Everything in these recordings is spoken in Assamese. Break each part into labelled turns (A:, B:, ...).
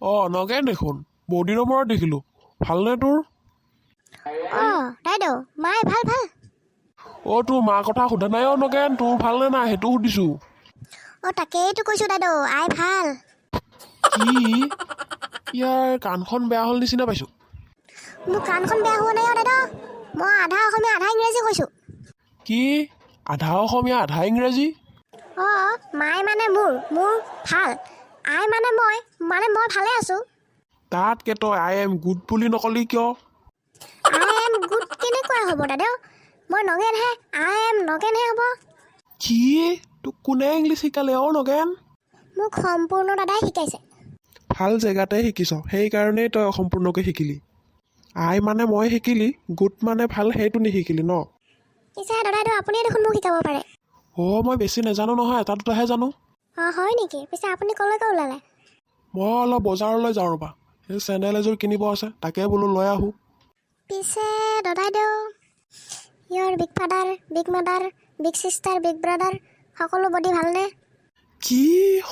A: অঁ নগেন দেখোন বহুত দিনৰ মূৰত দেখিলোঁ। ভালনে তোৰ?
B: দাইদেউ মাই ভাল ভাল।
A: তোৰ মাৰ কথা সোধা নাই নগেন, তোৰ ভালনে নাই সেইটো সুধিছোঁ।
B: তাকেইতো কৈছোঁ দাইদেউ, আই ভাল।
A: কি ইয়াৰ কাণখন বেয়া হ'ল নিচিনা পাইছোঁ।
B: মোৰ কাণখন বেয়া হোৱা নাই দাইদেউ, মই আধা অসমীয়া আধা ইংৰাজী কৈছোঁ।
A: কি আধা অসমীয়া আধা ইংৰাজী?
B: মাই মানে মোৰ ভাল, আই মানে মই ভালে আছোঁ।
A: তাতকে তই আই এম গুড বুলি নকলি কিয়?
B: আই এম গুড কেনেকুৱা হ'ব দাইদেউ? মই নগেনহে, আই এম নগেনহে হ'ব।
A: কি তোক কোনে ইংলিছ শিকালে নগেন?
B: মোক সম্পূৰ্ণ দাদাই শিকাইছে।
A: ভাল জেগাতে শিকিছ, সেইকাৰণেই তই অসম্পূৰ্ণকৈ শিকিলি। আই মানে মই শিকিলি, গুড মানে ভাল সেইটো নিশিকিলি ন?
B: পিছে দাদাইদেউ আপুনিয়ে দেখোন মোক শিকাব পাৰে।
A: মই বেছি নাজানো নহয়, এটা দুটাহে জানো।
B: হয় নেকি? পিছে আপুনি ক'লৈকে ওলালে?
A: মই অলপ বজাৰলৈ যাওঁ ৰ'বা, এই চেণ্ডেল এযোৰ কিনিব আছে, তাকে বোলো লৈ আহোঁ।
B: পিছে দাদাইদেউ, your big father, big mother, big sister, big brother সকলো বডি ভালনে?
A: কি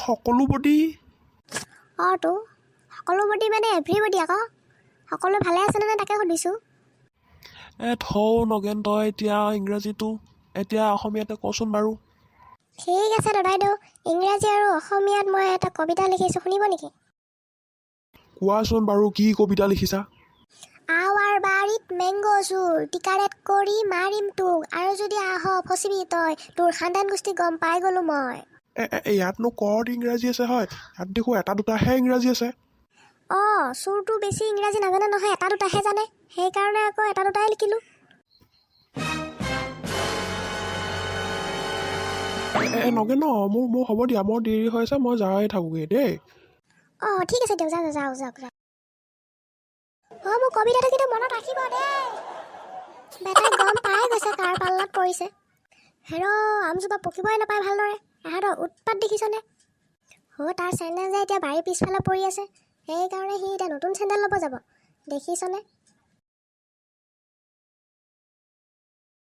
A: সকলো বডি?
B: তো সকলো বডি মানে এভৰিবডি আকৌ। সকলো ভালে আছেনে নাই তাকে সুধিছোঁ।
A: থৌ নগেন, তই এতিয়া ইংৰাজীটো এতিয়া অসমীয়াতে কচোন বাৰু।
B: ঠিক আছে দাদাইদেউ, ইংৰাজী আৰু অসমীয়াত মই এটা কবিতা লিখিছোঁ, শুনিব নেকি?
A: কোৱাচোন বাৰু, কি কবিতা লিখিছা?
B: আৱাৰ বাৰীত মেংগ' চোৰ, টিকাৰেট কৰি মাৰিম তোক, আৰু যদি আহ ফচিবি তই, তোৰ খানদান গোষ্ঠী গম পাই গ'লোঁ মই।
A: ইয়াতনো ক'ত ইংৰাজী আছে হয়? ইয়াত দেখোঁ এটা দুটাহে ইংৰাজী আছে।
B: চোৰটো বেছি ইংৰাজী নাজানে নহয়, এটা দুটাহে জানে, সেইকাৰণে আকৌ এটা দুটাই লিখিলোঁ।
A: নগেন মোৰ হ'ব দিয়া, মোৰ দেৰি হৈ আছে, মই যাই থাকোঁগৈ দেই।
B: ঠিক আছে দিয়ক, যাওক। মোৰ কবিতাটো কিন্তু মনত ৰাখিব দেই। বেটাই গম পাই গৈছে কাৰ পাল্লাত পৰিছে। আমজোপা পকিবই নাপায় ভালদৰে, এহঁতৰ উৎপাত দেখিছনে? তাৰ চেণ্ডেল যে এতিয়া বাৰীৰ পিছফালে পৰি আছে, সেইকাৰণে সি এতিয়া নতুন চেণ্ডেল ল'ব যাব, দেখিছনে?